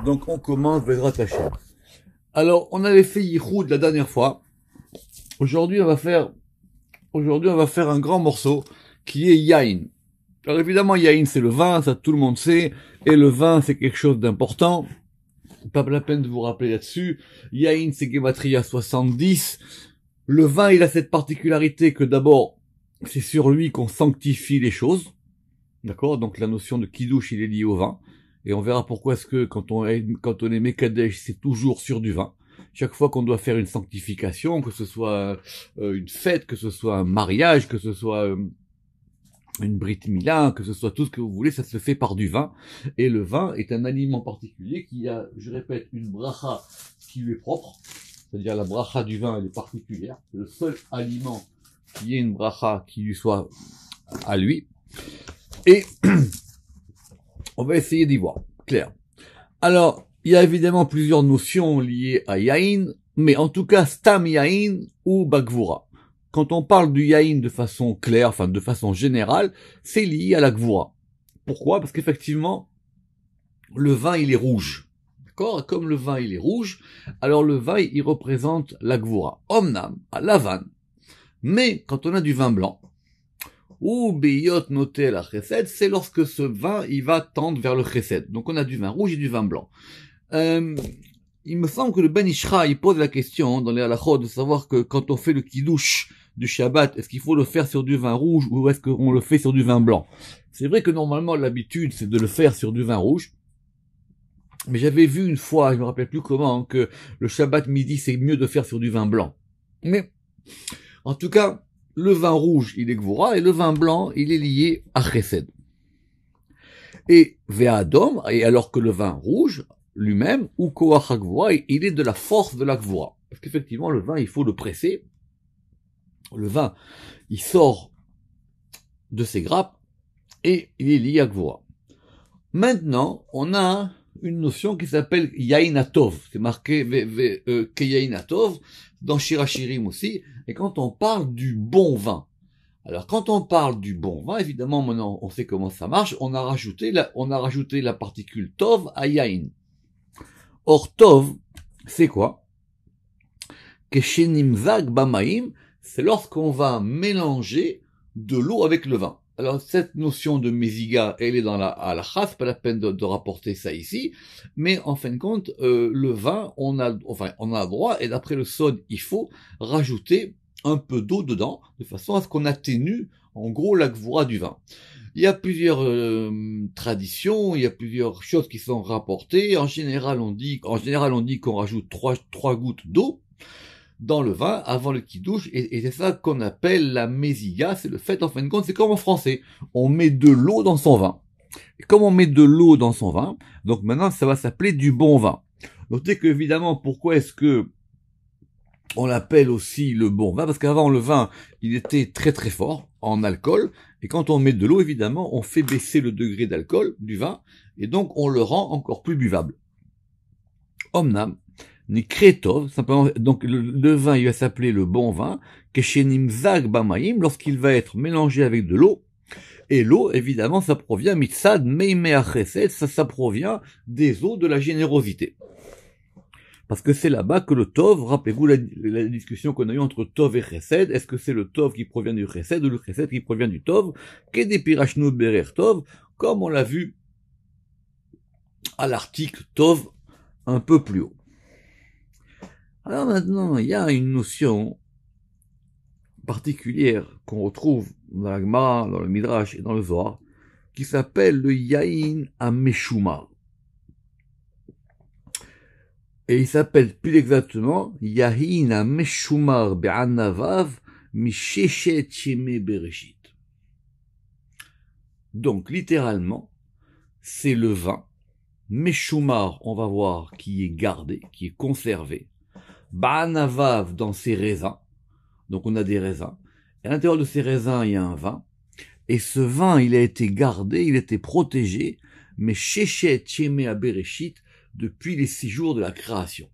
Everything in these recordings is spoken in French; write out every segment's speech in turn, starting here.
Donc on commence Bezrat Hashem. Alors on avait fait Yichud la dernière fois. Aujourd'hui on va faire un grand morceau qui est Yain. Alors évidemment Yain c'est le vin, ça tout le monde sait, et le vin c'est quelque chose d'important. Pas la peine de vous rappeler là-dessus. Yain c'est Gematria 70. Le vin il a cette particularité que d'abord c'est sur lui qu'on sanctifie les choses. D'accord? Donc la notion de Kiddush il est lié au vin. Et on verra pourquoi est-ce que quand on est Mekadesh, c'est toujours sur du vin. Chaque fois qu'on doit faire une sanctification, que ce soit une fête, que ce soit un mariage, que ce soit une Brit Mila, que ce soit tout ce que vous voulez, ça se fait par du vin. Et le vin est un aliment particulier qui a, je répète, une bracha qui lui est propre. C'est-à-dire la bracha du vin, elle est particulière. C'est le seul aliment qui ait une bracha qui lui soit à lui. Et on va essayer d'y voir, clair. Alors, il y a évidemment plusieurs notions liées à Yain, mais en tout cas, Stam Yain ou Bagvura. Quand on parle du Yain de façon claire, enfin de façon générale, c'est lié à la Gvura. Pourquoi? Parce qu'effectivement, le vin, il est rouge. D'accord? Comme le vin, il est rouge, alors le vin, il représente la Gvura. Omnam, à Lavan. Mais quand on a du vin blanc, ou Beyot noté la chesed, c'est lorsque ce vin, il va tendre vers le chesed. Donc on a du vin rouge et du vin blanc. Il me semble que le Ben Ishra, il pose la question dans les halachot de savoir que quand on fait le kiddush du Shabbat, est-ce qu'il faut le faire sur du vin rouge ou est-ce qu'on le fait sur du vin blanc? C'est vrai que normalement l'habitude c'est de le faire sur du vin rouge. Mais j'avais vu une fois, je me rappelle plus comment, que le Shabbat midi c'est mieux de faire sur du vin blanc. Mais, en tout cas, le vin rouge, il est Gvura, et le vin blanc, il est lié à Chesed. Et Ve'adom, et alors que le vin rouge, lui-même, ou Koach HaGvura, il est de la force de la Gvura. Parce qu'effectivement, le vin, il faut le presser. Le vin, il sort de ses grappes, et il est lié à Gvura. Maintenant, on a une notion qui s'appelle Yain Atov. C'est marqué Yain Atov, dans Shirachirim aussi. Et quand on parle du bon vin, alors quand on parle du bon vin, évidemment maintenant on sait comment ça marche, on a rajouté la particule Tov à Yain. Or Tov, c'est quoi? Keshenimzag bamaim, c'est lorsqu'on va mélanger de l'eau avec le vin. Alors cette notion de méziga, elle est dans la halakha, c'est pas la peine de rapporter ça ici, mais en fin de compte, le vin, on a droit, et d'après le Sod, il faut rajouter un peu d'eau dedans, de façon à ce qu'on atténue, en gros, la gvura du vin. Il y a plusieurs traditions, il y a plusieurs choses qui sont rapportées. En général, on dit qu'on rajoute trois gouttes d'eau dans le vin avant le kiddush, et c'est ça qu'on appelle la méziga. C'est le fait, en fin de compte, c'est comme en français, on met de l'eau dans son vin. Et comme on met de l'eau dans son vin, donc maintenant ça va s'appeler du bon vin. Notez que évidemment, pourquoi est-ce que on l'appelle aussi le bon vin? Parce qu'avant le vin, il était très très fort en alcool, et quand on met de l'eau, évidemment, on fait baisser le degré d'alcool du vin, et donc on le rend encore plus buvable. Omnam, Nikretov, simplement, donc le vin, il va s'appeler le bon vin, Keshenim Zag Bamaim, lorsqu'il va être mélangé avec de l'eau, et l'eau, évidemment, ça provient, Mitzad Meimea Chesed, ça provient des eaux de la générosité. Parce que c'est là-bas que le Tov, rappelez-vous la discussion qu'on a eue entre Tov et Chesed, est-ce que c'est le Tov qui provient du Chesed ou le Chesed qui provient du Tov? Kedepirashnu Berer Tov, comme on l'a vu à l'article Tov un peu plus haut. Alors maintenant, il y a une notion particulière qu'on retrouve dans la Gemara, dans le Midrash et dans le Zohar, qui s'appelle le Yain HaMeshumar. Et il s'appelle plus exactement Yain HaMeshumar Be'anavav Misheshet Sheme Bereshit. Donc littéralement, c'est le vin Meshumar, on va voir, qui est gardé, qui est conservé. Ba'anavav dans ses raisins. Donc on a des raisins. Et à l'intérieur de ces raisins, il y a un vin. Et ce vin, il a été gardé, il a été protégé, mais Sheshet Sheme Bereshit, depuis les 6 jours de la création.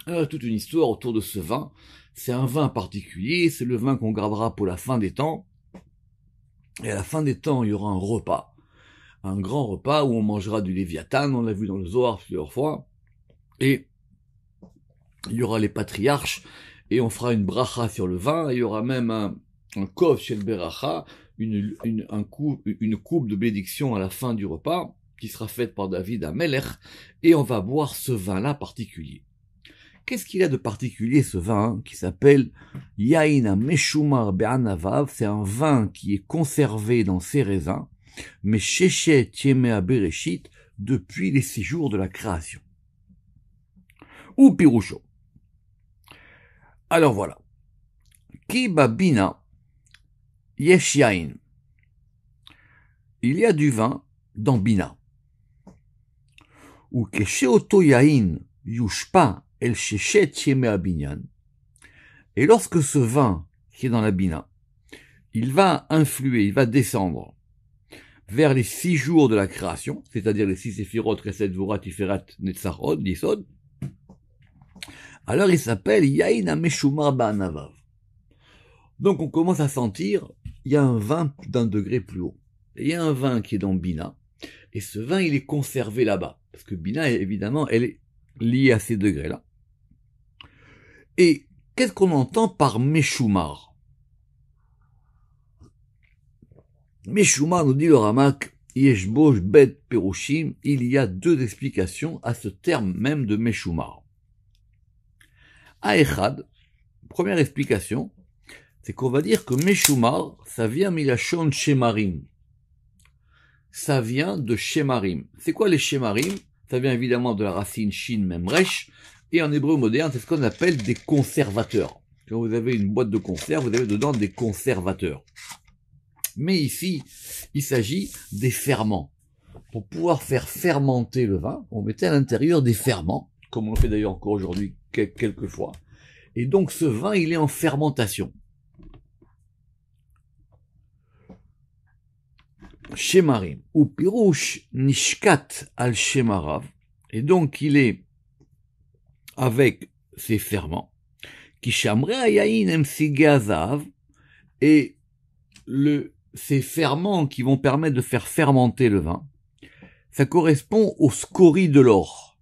Alors, toute une histoire autour de ce vin. C'est un vin particulier, c'est le vin qu'on gardera pour la fin des temps. Et à la fin des temps, il y aura un repas un grand repas où on mangera du Léviathan, on l'a vu dans le Zohar plusieurs fois, et il y aura les patriarches, et on fera une bracha sur le vin, et il y aura même un kov shel beracha, une coupe de bénédiction à la fin du repas, qui sera faite par David à Melech, et on va boire ce vin-là particulier. Qu'est-ce qu'il a de particulier ce vin qui s'appelle Yain Meshumar Be'anavav? C'est un vin qui est conservé dans ses raisins, mais Shechet Yemea Bereshit, depuis les 6 jours de la création. Ou Pirusho. Alors voilà. Ki babina yesh yain. Il y a du vin dans Bina. Ou kesheoto yain yushpa el shechet yemea binyan. Et lorsque ce vin qui est dans la Bina, il va influer, il va descendre vers les 6 jours de la création, c'est-à-dire les 6 séphirot, Chesed, Gvura, Tiferet, Netzach, Hod, Yisod, alors il s'appelle Yain HaMeshumar Ba'anavav. Donc on commence à sentir, il y a un vin d'un degré plus haut. Et il y a un vin qui est dans Bina, et ce vin il est conservé là-bas, parce que Bina, évidemment, elle est liée à ces degrés-là. Et qu'est-ce qu'on entend par Meshumar? Meshumar, nous dit le Ramak, Yeshbosh Bet Perushim, il y a 2 explications à ce terme même de Meshumar. Aechad, première explication, c'est qu'on va dire que Meshumar, ça vient Milachon Shemarim. Ça vient de Shemarim. C'est quoi les Shemarim? Ça vient évidemment de la racine Shin Memresh, et en hébreu moderne, c'est ce qu'on appelle des conservateurs. Quand vous avez une boîte de conserve, vous avez dedans des conservateurs. Mais ici, il s'agit des ferments. Pour pouvoir faire fermenter le vin, on mettait à l'intérieur des ferments, comme on le fait d'ailleurs encore aujourd'hui quelques fois. Et donc ce vin, il est en fermentation. Shemarim, ou pirouche nishkat al shemarav, et donc il est avec ses ferments, qui chamre ayayin emsige azav, et ces ferments qui vont permettre de faire fermenter le vin, ça correspond au scorie de l'or.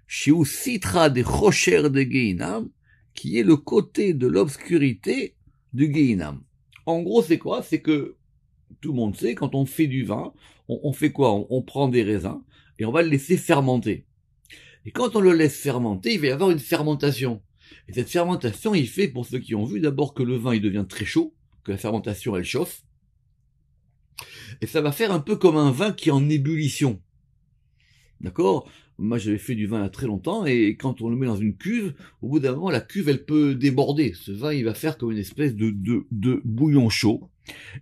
Shiu sitra de chocher de Geinam, qui est le côté de l'obscurité du Geinam. En gros, c'est quoi? C'est que tout le monde sait, quand on fait du vin, on fait quoi? On prend des raisins et on va le laisser fermenter. Et quand on le laisse fermenter, il va y avoir une fermentation. Et cette fermentation, il fait, pour ceux qui ont vu, d'abord que le vin il devient très chaud, que la fermentation elle chauffe, et ça va faire un peu comme un vin qui est en ébullition. D'accord? Moi j'avais fait du vin il y a très longtemps, et quand on le met dans une cuve, au bout d'un moment la cuve elle peut déborder. Ce vin il va faire comme une espèce de bouillon chaud,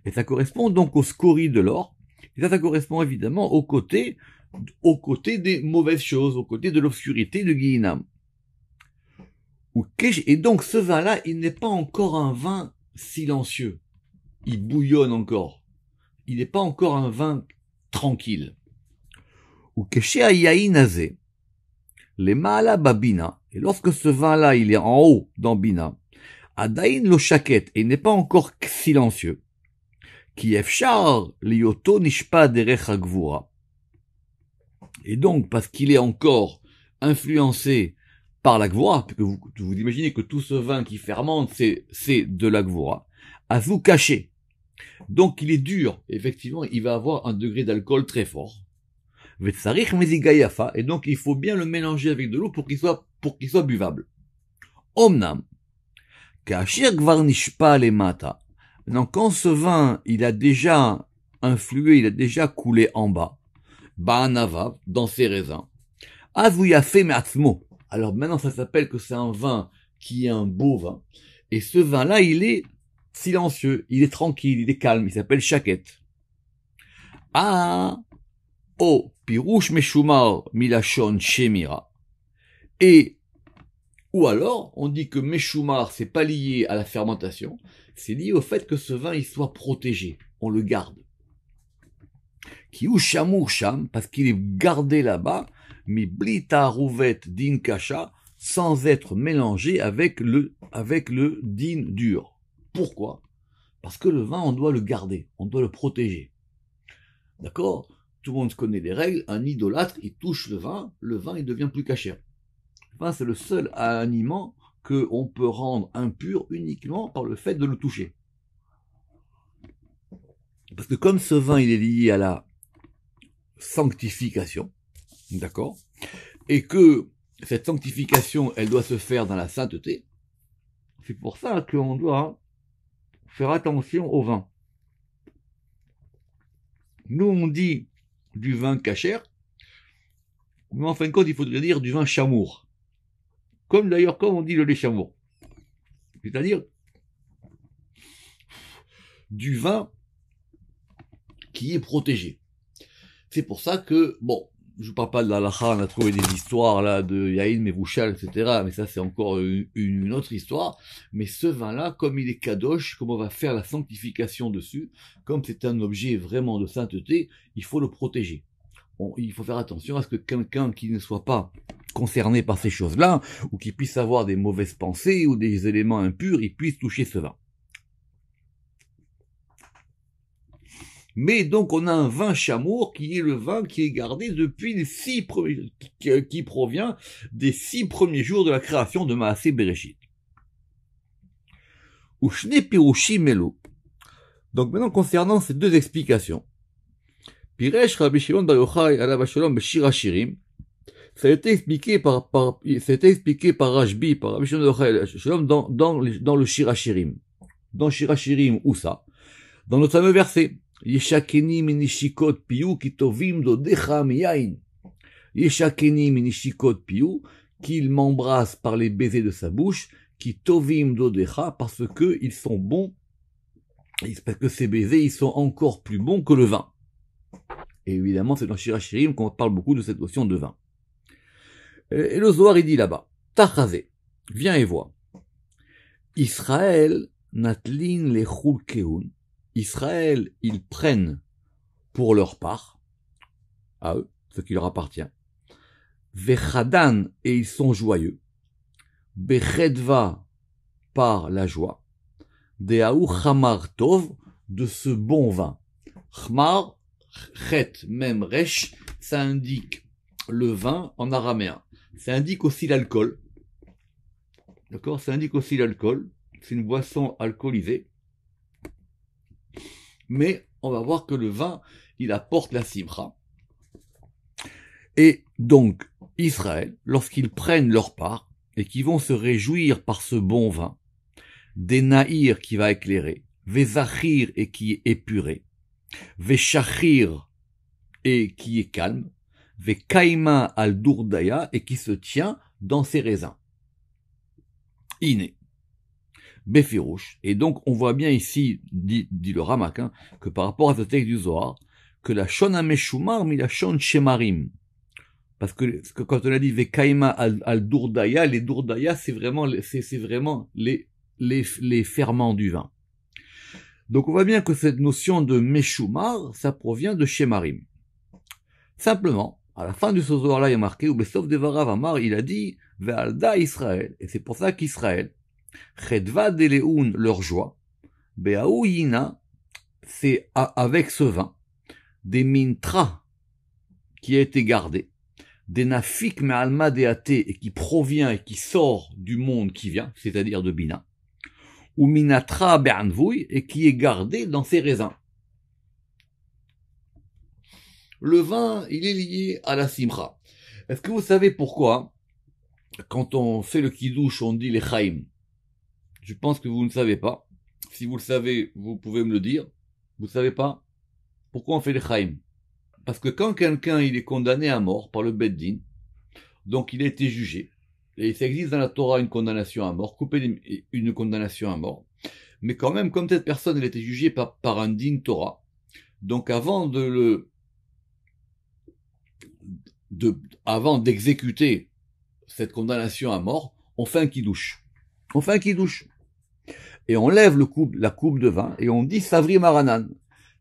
et ça correspond donc au scorie de l'or, et ça correspond évidemment au côté des mauvaises choses, au côté de l'obscurité de Guinam. Et donc ce vin-là, il n'est pas encore un vin silencieux. Il bouillonne encore. Il n'est pas encore un vin tranquille. Ou keshe yainazé, les maala babina, et lorsque ce vin-là, il est en haut dans Bina, adain lo shaket, et il n'est pas encore silencieux, ki efshar liyoto nishpa derech hagvura. Et donc, parce qu'il est encore influencé par la gvura, puisque vous imaginez que tout ce vin qui fermente, c'est de la gvura, à vous cacher. Donc, il est dur. Effectivement, il va avoir un degré d'alcool très fort. Vetsarich mezigayafa, et donc il faut bien le mélanger avec de l'eau pour qu'il soit buvable. Omnam, kashir gvar nishpa lemata. Maintenant, quand ce vin, il a déjà influé, il a déjà coulé en bas, ba'anavav, dans ses raisins, avuyafe me'atzmo. Alors maintenant, ça s'appelle que c'est un vin qui est un beau vin. Et ce vin-là, il est silencieux, il est tranquille, il est calme, il s'appelle shaket. Ah, oh, pirouche meshumar milachon shemira. Et, ou alors, on dit que meshumar, c'est pas lié à la fermentation, c'est lié au fait que ce vin, il soit protégé. On le garde. Qui ou shamour sham, parce qu'il est gardé là-bas, mais blita rouvet din kasha, sans être mélangé avec le din dur. Pourquoi? Parce que le vin, on doit le garder, on doit le protéger. D'accord? Tout le monde connaît les règles, un idolâtre, il touche le vin, il devient plus cachère. Le vin, c'est le seul aliment qu'on peut rendre impur uniquement par le fait de le toucher. Parce que comme ce vin, il est lié à la sanctification, d'accord? Et que cette sanctification, elle doit se faire dans la sainteté, c'est pour ça qu'on doit faire attention au vin. Nous, on dit du vin cachère, mais en fin de compte, il faudrait dire du vin chamour. Comme on dit le lait chamour. C'est-à-dire du vin qui est protégé. C'est pour ça que, bon, je ne parle pas de la halakha, on a trouvé des histoires là de Yaïn, Mevouchal, etc. Mais ça, c'est encore une autre histoire. Mais ce vin-là, comme il est kadosh, comme on va faire la sanctification dessus, comme c'est un objet vraiment de sainteté, il faut le protéger. Il faut faire attention à ce que quelqu'un qui ne soit pas concerné par ces choses-là, ou qui puisse avoir des mauvaises pensées ou des éléments impurs, il puisse toucher ce vin. Mais donc on a un vin chamour qui est le vin qui est gardé depuis les 6 premiers, qui provient des 6 premiers jours de la création de Maaseh Bereshit. Ushne pirushim elu. Donc maintenant concernant ces deux explications, Piresh Rabbi Shimon Bar Yochai alav shalom b'shir hashirim, ça a été expliqué par Rashbi, par Rabbi Shimon Bar Yochai shalom dans le Shir Hashirim. Dans Shir Hashirim, où ça? Dans le fameux verset. Yeshakeni minishikot piyu kitovim dodecha miyain. Yeshakeni minishikot piyu, qu'il m'embrasse par les baisers de sa bouche, kitovim dodecha, parce que ils sont bons, parce que ces baisers, ils sont encore plus bons que le vin. Et évidemment, c'est dans Shir Hashirim qu'on parle beaucoup de cette notion de vin. Et le Zohar, il dit là-bas, Tachazé, viens et vois. Israël natlin lechul keun. Israël, ils prennent pour leur part, à eux, ce qui leur appartient. Vechadan, et ils sont joyeux. Bechedva, par la joie. Deaou chamar tov, de ce bon vin. Chmar, chet, même resh, ça indique le vin en araméen. Ça indique aussi l'alcool. D'accord? Ça indique aussi l'alcool. C'est une boisson alcoolisée. Mais on va voir que le vin, il apporte la simcha. Et donc, Israël, lorsqu'ils prennent leur part, et qu'ils vont se réjouir par ce bon vin, des naïrs qui va éclairer, Vezachir et qui est épuré, Veshachir et qui est calme, Vekaima al Durdaya et qui se tient dans ses raisins. Iné. Befirouche. Et donc, on voit bien ici, dit le Ramak, que par rapport à ce texte du Zohar, que la Shon HaMeshumar, mais la Shon Shemarim. Parce que quand on a dit Vekaima al Durdaya, les Durdaya, c'est vraiment les ferments du vin. Donc, on voit bien que cette notion de Meshumar, ça provient de Shemarim. Simplement, à la fin de ce Zohar-là, il y a marqué, ou Besov Devarav Amar, il a dit, Ve'alda Israël. Et c'est pour ça qu'Israël, Chedva Deleun, leur joie, Beaou Yina, c'est avec ce vin, des mintra qui a été gardé, des nafik me'alma deate et qui provient et qui sort du monde qui vient, c'est-à-dire de Bina, ou minatra be'anvouy et qui est gardé dans ses raisins. Le vin, il est lié à la simcha. Est-ce que vous savez pourquoi, quand on fait le kiddush, on dit les chaim? Je pense que vous ne savez pas. Si vous le savez, vous pouvez me le dire. Vous ne savez pas pourquoi on fait les chaim? Parce que quand quelqu'un il est condamné à mort par le Beddin, donc il a été jugé, et ça existe dans la Torah une condamnation à mort, une condamnation à mort, mais quand même, comme cette personne elle a été jugée par un din Torah, donc avant avant d'exécuter cette condamnation à mort, on fait un kiddush. On fait un kiddush. Et on lève la coupe de vin, et on dit Savri Maranan.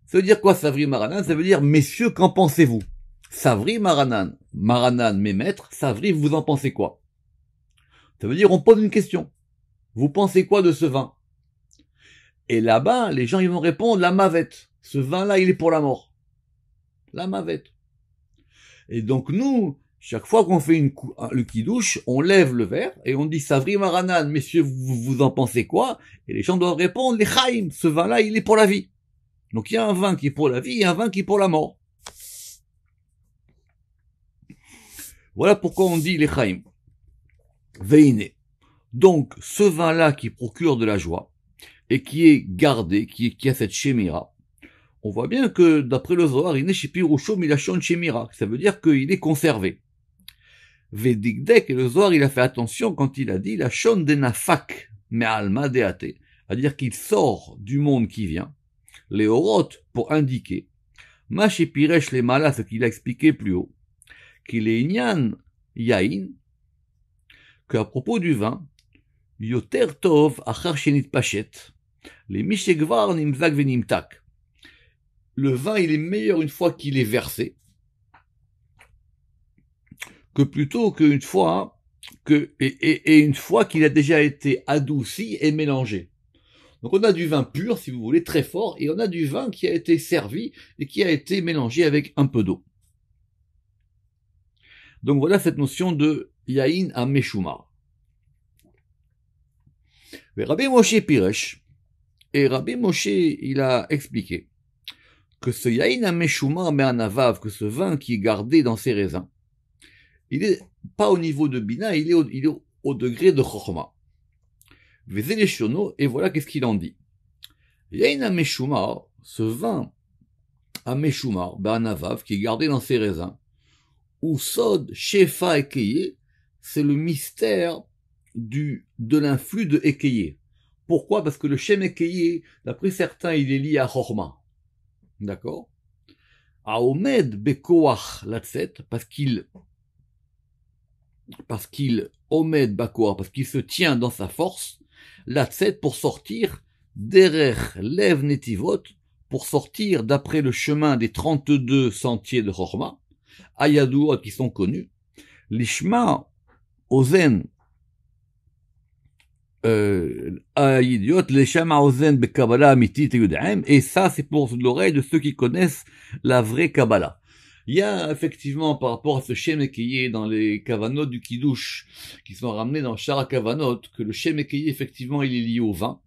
Ça veut dire quoi, Savri Maranan? Ça veut dire, messieurs, qu'en pensez-vous? Savri Maranan. Maranan, mes maîtres, Savri, vous en pensez quoi? Ça veut dire, on pose une question. Vous pensez quoi de ce vin? Et là-bas, les gens, ils vont répondre, la mavette. Ce vin-là, il est pour la mort. la mavet. Et donc nous, chaque fois qu'on fait le kidouche, on lève le verre et on dit Savri Maranan, messieurs, vous en pensez quoi? Et les gens doivent répondre les Chaim, ce vin-là, il est pour la vie. Donc il y a un vin qui est pour la vie et un vin qui est pour la mort. Voilà pourquoi on dit les Chaim. Veine. Donc ce vin-là qui procure de la joie et qui est gardé, qui a cette shémira, on voit bien que d'après le Zohar, il n'est chez Pirusho Milachon Shemira. Ça veut dire qu'il est conservé. Vedigdek, et le Zohar, il a fait attention quand il a dit la Shon de Nafak Me'alma Deate, c'est-à-dire qu'il sort du monde qui vient, les Orot pour indiquer, Mash et Piresh les Malas, ce qu'il a expliqué plus haut, qu'il est Inyan Yain, qu'à propos du vin, Yoter Tov Achar Shenit Pachet, les Mishegvar Nimzak Venimtak. Le vin, il est meilleur une fois qu'il est versé, que plutôt qu'une fois et une fois qu'il a déjà été adouci et mélangé. Donc on a du vin pur, si vous voulez, très fort, et on a du vin qui a été servi et qui a été mélangé avec un peu d'eau. Donc voilà cette notion de Yain à Meshumar. Rabbi Moshe Piresh, et Rabbi Moshe, il a expliqué que ce Yain à Meshumar Me'anavav, que ce vin qui est gardé dans ses raisins, il est pas au niveau de Bina, il est au degré de Chochma. Et voilà qu'est-ce qu'il en dit. Yain à Meshumar, ce vin à Meshumar, Me'anavav, qui est gardé dans ses raisins, ou Sod, Shefa Ekeye, c'est le mystère de l'influx de Ekeye. Pourquoi? Parce que le Shem Ekeye, d'après certains, il est lié à Chochma. D'accord? Aomed Bekoach Latset, parce qu'il Omed Bakoach, parce qu'il se tient dans sa force, Latset pour sortir, Derer Lev Netivot, pour sortir d'après le chemin des 32 sentiers de Chochma, Ayadoua qui sont connus, Lishma Ozen, et ça c'est pour l'oreille de ceux qui connaissent la vraie Kabbalah. Il y a effectivement par rapport à ce Shem Ekeye dans les Kavanot du Kiddush qui sont ramenés dans Shara Kavanot, que le Shem Ekeye effectivement il est lié au vin,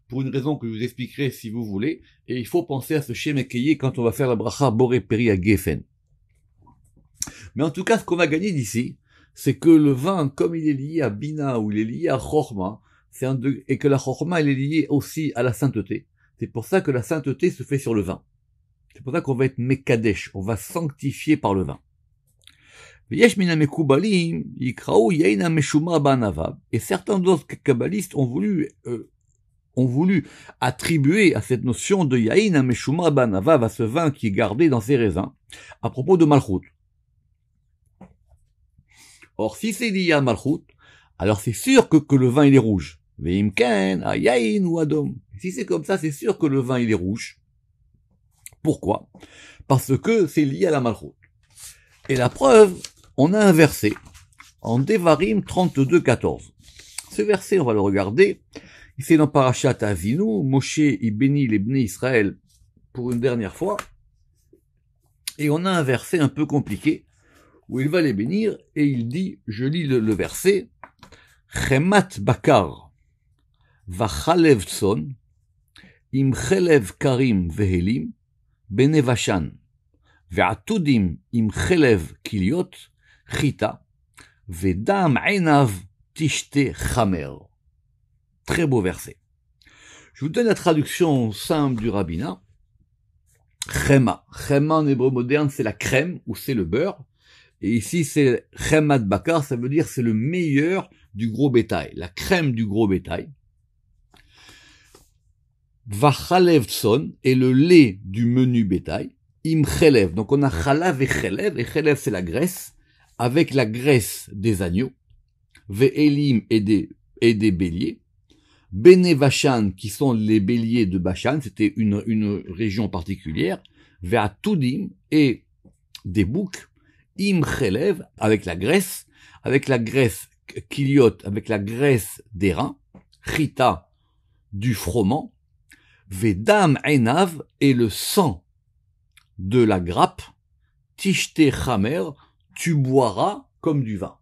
pour une raison que je vous expliquerai si vous voulez, et il faut penser à ce Shem Ekeye quand on va faire la bracha Boré Peri à Geffen. Mais en tout cas ce qu'on va gagner d'ici, c'est que le vin, comme il est lié à Bina ou il est lié à Chochma, et que la Chochma elle est liée aussi à la sainteté. C'est pour ça que la sainteté se fait sur le vin. C'est pour ça qu'on va être Mekadesh, on va sanctifier par le vin. Et certains d'autres kabbalistes ont voulu attribuer à cette notion de Yain Ameshuma Banavav, à ce vin qui est gardé dans ses raisins, à propos de Malchut. Or, si c'est lié à Malchut, alors c'est sûr que le vin il est rouge. Veimken, Yain ou Adom. Si c'est comme ça, c'est sûr que le vin il est rouge. Pourquoi? Parce que c'est lié à la Malchut. Et la preuve, on a un verset en Devarim 32-14. Ce verset, on va le regarder. C'est dans Parashat Avinu, Moshe y bénit les Bnei Israël pour une dernière fois. Et on a un verset un peu compliqué où il va les bénir et il dit, je lis le verset, Chemat bakar vachalev tson im chelev karim vehelim benevashan ve'atudim im chelev kiliot chita ve'dam einav tishte chamer. Très beau verset. Je vous donne la traduction simple du rabbinat. Chema. Chema en hébreu moderne, c'est la crème ou c'est le beurre. Et ici, c'est chemat bakar, ça veut dire c'est le meilleur du gros bétail, la crème du gros bétail. Vachalev tson est le lait du menu bétail. Im chelev, donc on a chalav et chelev c'est la graisse, avec la graisse des agneaux. Ve'elim et des béliers. Bene Vashan, qui sont les béliers de Bashan, c'était une région particulière. Ve'atudim et des boucs. Im chelev, avec la graisse kiliot, avec la graisse des reins, chita, du froment, vedam enav, et le sang de la grappe, tishte chamer, tu boiras comme du vin.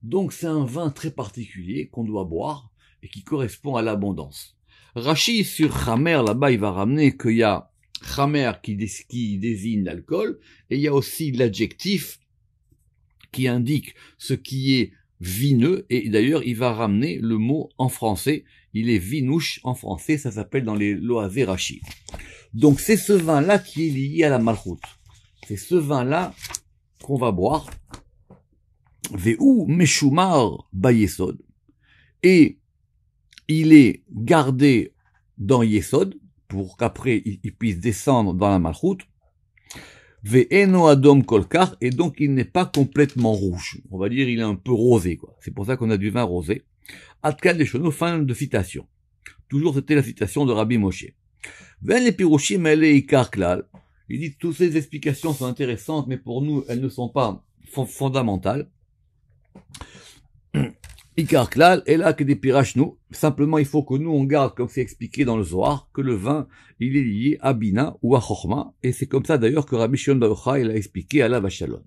Donc c'est un vin très particulier qu'on doit boire et qui correspond à l'abondance. Rachi sur chamer, là-bas il va ramener qu'il y a chamer qui désigne l'alcool et il y a aussi l'adjectif qui indique ce qui est vineux, et d'ailleurs il va ramener le mot en français, il est vinouche en français, ça s'appelle dans les loazé Rachi. Donc c'est ce vin-là qui est lié à la malchoute. C'est ce vin-là qu'on va boire. Ve'u meshumar bayesod. Et il est gardé dans Yesod, pour qu'après il puisse descendre dans la malchoute. Ve'eno adom kolkar, et donc il n'est pas complètement rouge. On va dire il est un peu rosé, quoi. C'est pour ça qu'on a du vin rosé. Atkan Leshono, fin de citation. Toujours c'était la citation de Rabbi Moshe. Ven les pirushim ele ikar klal. Il dit toutes ces explications sont intéressantes, mais pour nous elles ne sont pas fondamentales. Ikar klal est là que des pirachnou. Simplement il faut que nous on garde, comme c'est expliqué dans le Zohar, que le vin il est lié à Bina ou à Chochma, et c'est comme ça d'ailleurs que Rabbi Shimon bar Yochai il a expliqué à la Vachalon.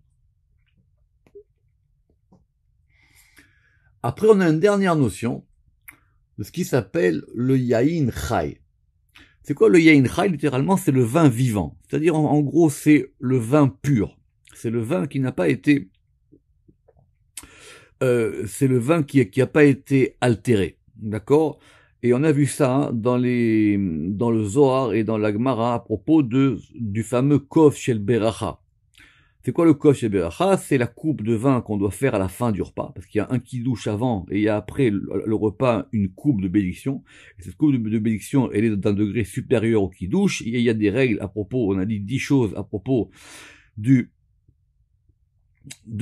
Après on a une dernière notion de ce qui s'appelle le Yain Chai. C'est quoi le Yain Chai? Littéralement c'est le vin vivant, c'est-à-dire en gros c'est le vin pur, c'est le vin qui n'a pas été c'est le vin qui a pas été altéré, d'accord? Et on a vu ça hein, dans le Zohar et dans la Gemara à propos du fameux Kov Shel Beracha. C'est quoi le Kov Shel Beracha? C'est la coupe de vin qu'on doit faire à la fin du repas, parce qu'il y a un kidouche avant et il y a après le repas une coupe de bénédiction. Et cette coupe de bénédiction, elle est d'un degré supérieur au kidouche. Il y a des règles à propos, on a dit 10 choses à propos de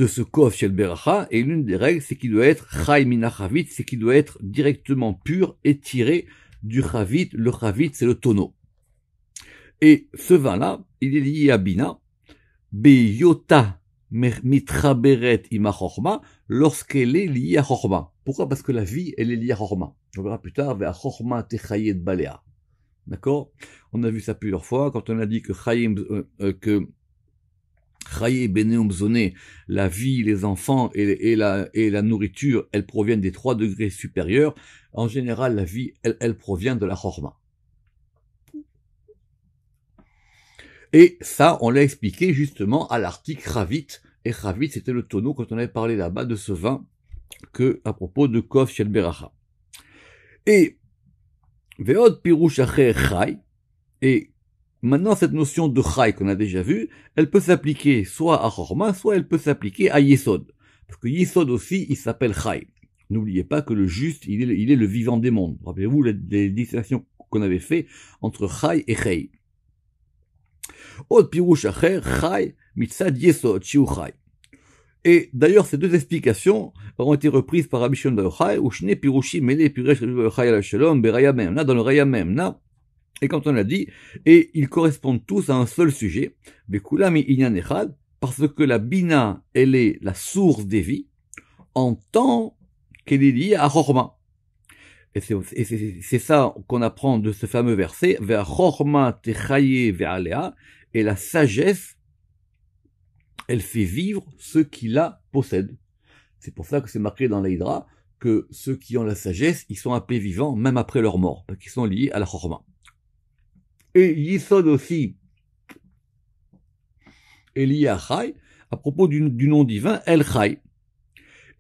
ce Kov Shel Beracha, et l'une des règles, c'est qu'il doit être Chai Mina Chavit, c'est qu'il doit être directement pur et tiré du Chavit. Le Chavit, c'est le tonneau. Et ce vin-là, il est lié à Bina, Beyota Mitraberet Ima Chochma, lorsqu'elle est liée à Chochma. Pourquoi? Parce que la vie, elle est liée à Chochma. On verra plus tard, vers Chochma Techayet Balea. D'accord? On a vu ça plusieurs fois, quand on a dit que Chaye Beneum Zoné, la vie, les enfants et la nourriture, elles proviennent des 3 degrés supérieurs. En général, la vie, elle provient de la Chorma. Et ça, on l'a expliqué justement à l'article Chavit. Et Chavit, c'était le tonneau quand on avait parlé là-bas de ce vin à propos de Kov Shel Beracha. Et Ve'od Pirush Acher Chay, et maintenant, cette notion de Chai qu'on a déjà vue, elle peut s'appliquer soit à Chorma, soit elle peut s'appliquer à Yesod. Parce que Yesod aussi, il s'appelle Chai. N'oubliez pas que le juste, il est le vivant des mondes. Rappelez-vous les distinctions qu'on avait fait entre Chai et Chai. Od Pirush Acher, Chai, Mitzad Yesod, Shiu Chai. Et d'ailleurs, ces deux explications ont été reprises par Rabbi Shimon bar Yochai, ou Shne Pirushim Mele Piresh Rabbi Yochai ala Shalom, Beraya Memna, dans le Raya Memna. Et quand on l'a dit, et ils correspondent tous à un seul sujet, Bekulam Inyan Echad, parce que la Bina, elle est la source des vies, en tant qu'elle est liée à Chorma. Et c'est ça qu'on apprend de ce fameux verset, Ve'a Chorma Techaye Ve'alea, et la sagesse, elle fait vivre ceux qui la possèdent. C'est pour ça que c'est marqué dans l'Hydra que ceux qui ont la sagesse, ils sont appelés vivants même après leur mort, parce qu'ils sont liés à la Chorma. Et Yisod aussi est lié à Chai, à propos du nom divin El Chai.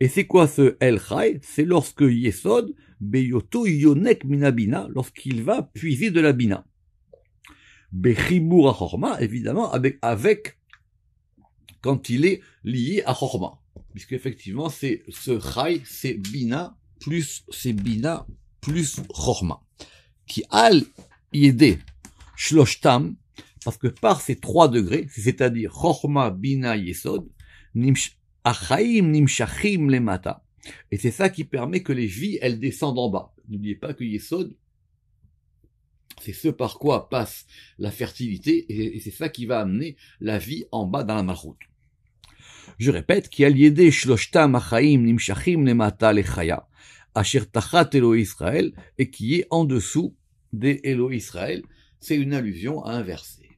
Et c'est quoi ce El Chai? C'est lorsque Yesod, Beyoto Yonek Minabina, lorsqu'il va puiser de la Bina. Bechibur à Chorma, évidemment, avec quand il est lié à Chorma. Puisque effectivement, c'est ce Chai, c'est Bina plus Chorma. Qui al yede Shloshtam, parce que par ces 3 degrés, c'est-à-dire Chorma, Bina, Yesod, Achaim, Nimshachim, Lemata. Et c'est ça qui permet que les vies, elles descendent en bas. N'oubliez pas que Yesod, c'est ce par quoi passe la fertilité, et c'est ça qui va amener la vie en bas dans la malchoute. Je répète, qui al yede Shloshtam, Achaim, Nimshachim, Lemata, Lechaya, Asher Tachat Elo Israël, et qui est en dessous des Elo Israël. C'est une allusion à un verset.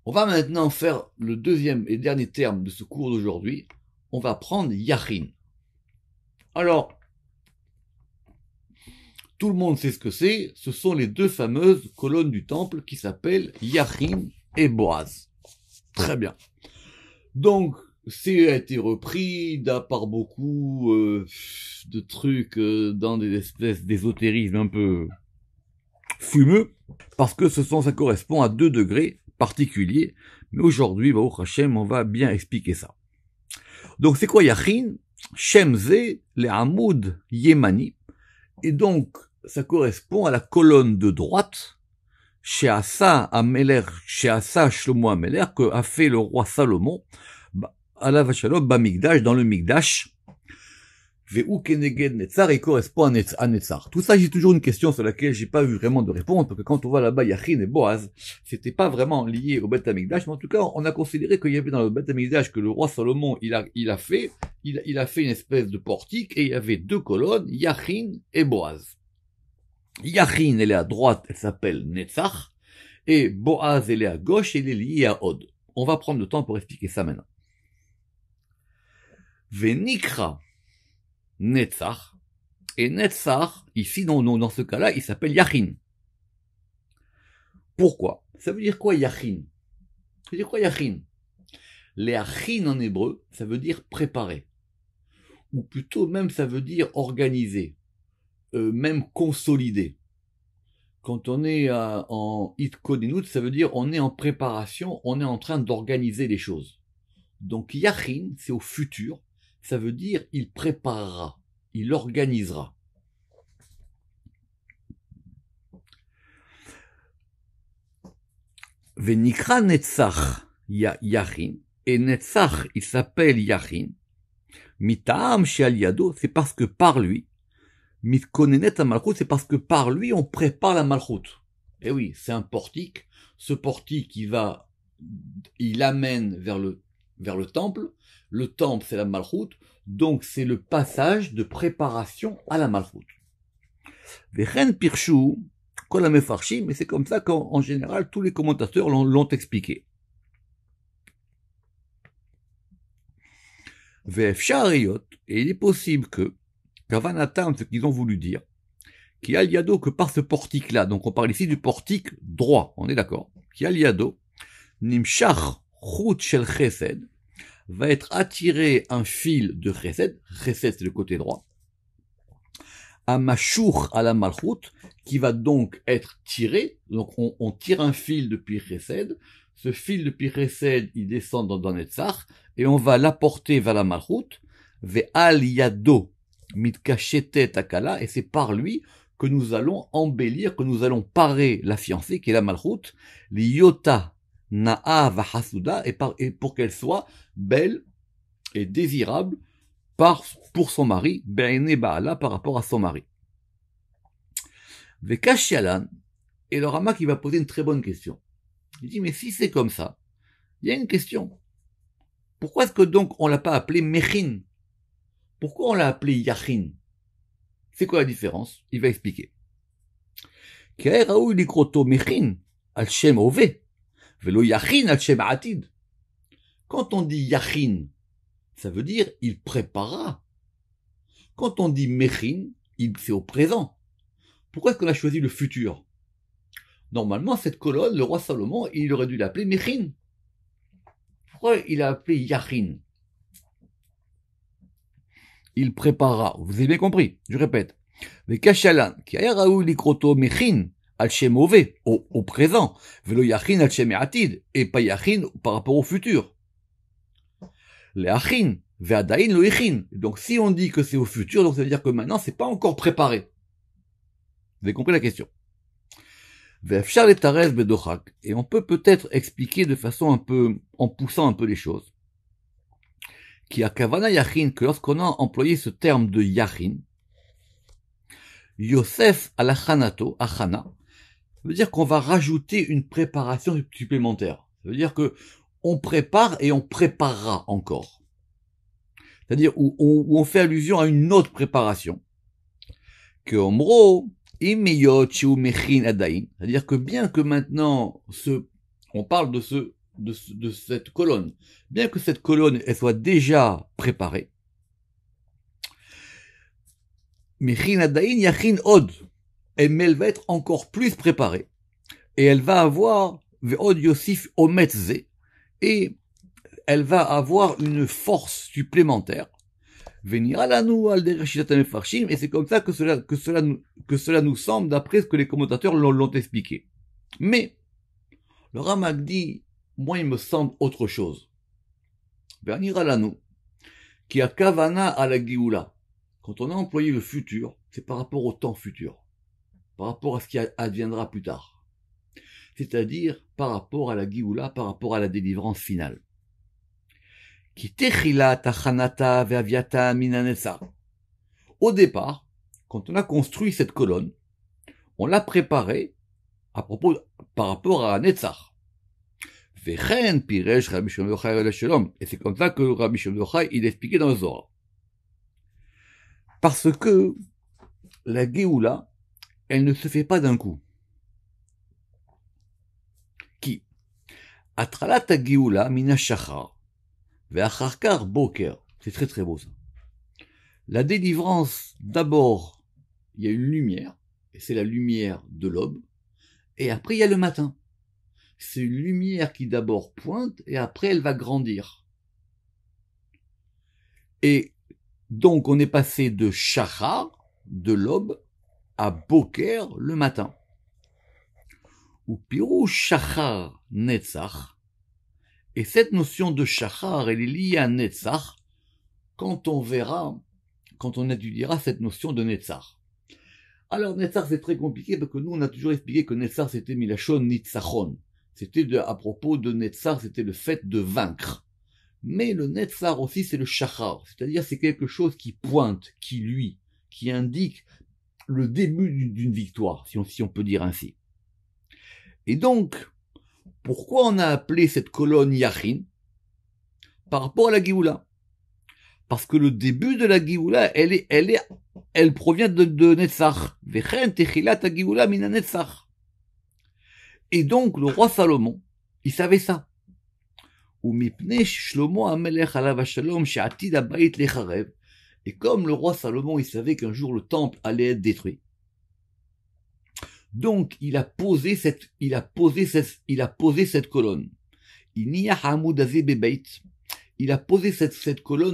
On va maintenant faire le deuxième et dernier terme de ce cours d'aujourd'hui. On va prendre Yachin. Alors, tout le monde sait ce que c'est. Ce sont les deux fameuses colonnes du temple qui s'appellent Yachin et Boaz. Très bien. Donc, c'est a été repris par beaucoup de trucs dans des espèces d'ésotérisme un peu fumeux, parce que ça correspond à 2 degrés particuliers. Mais aujourd'hui, Baruch Hashem, on va bien expliquer ça. Donc, c'est quoi Yachin? Shemze, le Hamoud Yemani. Et donc, ça correspond à la colonne de droite, Sheasa Shlomo Ameler, que a fait le roi Salomon, Alav Shalom, Bamikdash, dans le Mikdash. Ve'u keneged Netzar, il correspond à Netzar. Tout ça, j'ai toujours une question sur laquelle j'ai pas eu vraiment de réponse, parce que quand on voit là-bas Yachin et Boaz, c'était pas vraiment lié au Beth Amikdash, mais en tout cas, on a considéré qu'il y avait dans le Beth Amikdash que le roi Salomon, il a fait une espèce de portique, et il y avait 2 colonnes, Yachin et Boaz. Yachin, elle est à droite, elle s'appelle Netzar, et Boaz, elle est à gauche, elle est liée à Od. On va prendre le temps pour expliquer ça maintenant. Venikra Netzar, et Netzar, ici dans ce cas-là, il s'appelle Yachin. Pourquoi? Ça veut dire quoi Yachin? Ça veut dire quoi Yachin? Les Yachin en hébreu, ça veut dire préparer. Ou plutôt même ça veut dire organiser, même consolider. Quand on est en Hitkodinut, ça veut dire on est en préparation, on est en train d'organiser les choses. Donc Yachin, c'est au futur, ça veut dire il préparera, il organisera. Venikra Netzach Yachin, et Netzach, il s'appelle Yachin, Mitaam Sheal Yado, c'est parce que par lui, Mitkonenet Malchut, c'est parce que par lui on prépare la Malchut. Et oui, c'est un portique. Ce portique, il amène vers le temple. Le temple, c'est la Malchut. Donc, c'est le passage de préparation à la Malchut. Vechen Pirshu, Kol HaMefarshim, mais c'est comme ça qu'en général, tous les commentateurs l'ont expliqué. Ve'efshariyot, et il est possible que, Kavanatam, ce qu'ils ont voulu dire, qu'il y a liado que par ce portique-là, donc on parle ici du portique droit, on est d'accord, qu'il y a liado, Nimshach Chut Shel Chesed, va être attiré un fil de Chesed, Chesed c'est le côté droit, à Mashur à la Malchut, qui va donc être tiré, donc on tire un fil depuis Chesed, ce fil depuis Chesed, il descend dans Netzach, et on va l'apporter vers la Malchut, Ve'al Yado, Mitkashetet Akala, et c'est par lui que nous allons embellir, que nous allons parer la fiancée, qui est la Malchut, l'Yota Na'a Vahasuda, et pour qu'elle soit belle et désirable pour son mari, Be'ene Ba'ala, par rapport à son mari. Vekashialan, et le Rama qui va poser une très bonne question. Il dit, mais si c'est comme ça, il y a une question. Pourquoi est-ce que donc on l'a pas appelé Mechin? Pourquoi on l'a appelé Yachin? C'est quoi la différence? Il va expliquer. Quand on dit Yachin, ça veut dire il préparera. Quand on dit Mechin, c'est au présent. Pourquoi est-ce qu'on a choisi le futur? Normalement, cette colonne, le roi Salomon, il aurait dû l'appeler Mechin. Pourquoi il a appelé Yachin? Il préparera. Vous avez bien compris. Je répète. Mais Kashalan, qui a raoul likroto Mechin, al shem ove, au présent. Velo Yachin al shem atid, et pas Yachin par rapport au futur. Le Achin, ve'adain lo Yachin. Donc si on dit que c'est au futur, donc ça veut dire que maintenant c'est pas encore préparé. Vous avez compris la question? Ve'efshar letarez bedochak. Et on peut peut-être expliquer de façon un peu, en poussant un peu les choses. Qui a kavana Yachin, que lorsqu'on a employé ce terme de Yachin, Yosef al-Achanato, Achana, ça veut dire qu'on va rajouter une préparation supplémentaire. Ça veut dire que on prépare et on préparera encore. C'est-à-dire où on fait allusion à une autre préparation. Que omro, imeyot shu mechin adain. C'est-à-dire que bien que maintenant on parle de ce de cette colonne, bien que cette colonne elle soit déjà préparée, mais elle va être encore plus préparée et elle va avoir ve'od yosif ometze et elle va avoir une force supplémentaire. Venira lanou al dereshit mefarshim, et c'est comme ça que cela nous semble d'après ce que les commentateurs l'ont expliqué. Mais le Ramak dit, moi il me semble autre chose. Venira lanou qui a kavana à la Géoula. Quand on a employé le futur, c'est par rapport au temps futur, par rapport à ce qui adviendra plus tard. C'est-à-dire par rapport à la Géoula, par rapport à la délivrance finale. Au départ, quand on a construit cette colonne, on l'a préparée par rapport à Netzach. Et c'est comme ça que Rabbi Shimon Yochai il expliquait dans le Zohar. Parce que la Géoula, elle ne se fait pas d'un coup. Qui Atralat Géoula mina shachar. Ve'acharkar boker. C'est très très beau ça. La délivrance, d'abord, il y a une lumière, et c'est la lumière de l'aube, et après il y a le matin. C'est une lumière qui d'abord pointe, et après elle va grandir. Et donc on est passé de shachar, de l'aube, à boker, le matin. Ou pirou shachar netzach. Et cette notion de shachar, elle est liée à netzach, quand on étudiera cette notion de netzach. Alors netzach c'est très compliqué, parce que nous on a toujours expliqué que netzach c'était milachon nitzachon. C'était à propos de netzach, c'était le fait de vaincre. Mais le netzach aussi c'est le shachar, c'est-à-dire c'est quelque chose qui pointe, qui luit, qui indique le début d'une victoire, si on peut dire ainsi. Et donc, pourquoi on a appelé cette colonne Yachin par rapport à la Géoula? Parce que le début de la Géoula, elle provient de Netzach. Vechen techilat ha-Géoula mina Netzach. Et donc, le roi Salomon, il savait ça. Umipnei Shlomo hamelech alav hashalom she'atid habayit lecharev. Et comme le roi Salomon, il savait qu'un jour le temple allait être détruit. Donc, il a posé cette colonne. Il a posé cette colonne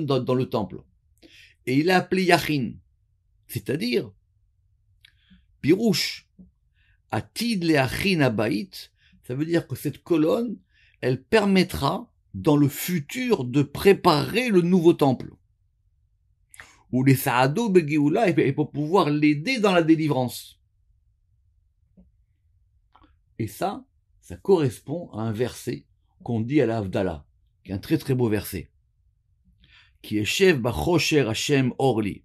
dans le temple. Et il a appelé Yachin. C'est-à-dire, Pirouche, Atid le'achin habayit, ça veut dire que cette colonne, elle permettra, dans le futur, de préparer le nouveau temple. Ou les Saado begeoula, et pour pouvoir l'aider dans la délivrance. Et ça correspond à un verset qu'on dit à la Havdalah, qui est un très très beau verset. Qui est Shev bachosher Hashem orli.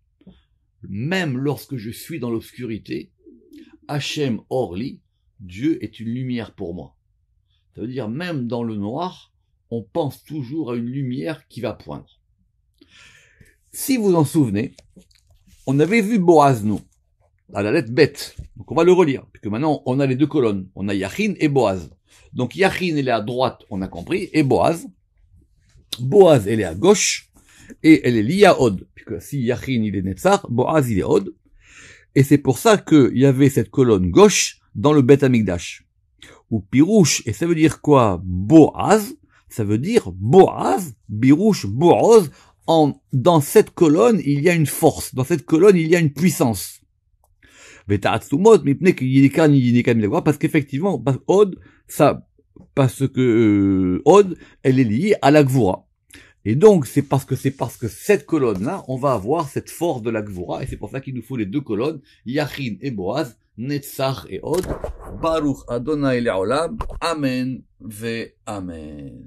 Même lorsque je suis dans l'obscurité, Hashem orli, Dieu est une lumière pour moi. Ça veut dire même dans le noir, on pense toujours à une lumière qui va poindre. Si vous en souvenez, on avait vu Boaz, nous, à la lettre bête. Donc on va le relire, puisque maintenant on a les deux colonnes. On a Yachin et Boaz. Donc Yachin elle est à droite, on a compris, et Boaz. Boaz elle est à gauche, et elle est liée à Od. Puisque si Yachin il est Netzach, Boaz il est Od. Et c'est pour ça qu'il y avait cette colonne gauche dans le Beth Amikdash. Ou Pirouche, et ça veut dire quoi? Boaz, ça veut dire Boaz, Birouche, Boaz. Dans cette colonne, il y a une force. Dans cette colonne, il y a une puissance. Parce qu'effectivement, Od, Od, elle est liée à la Gvura. Et donc, c'est parce que cette colonne-là, on va avoir cette force de la Gvura, et c'est pour ça qu'il nous faut les deux colonnes, Yachin et Boaz, Netzach et Od, Baruch Adonai Le'olam, Amen ve Amen.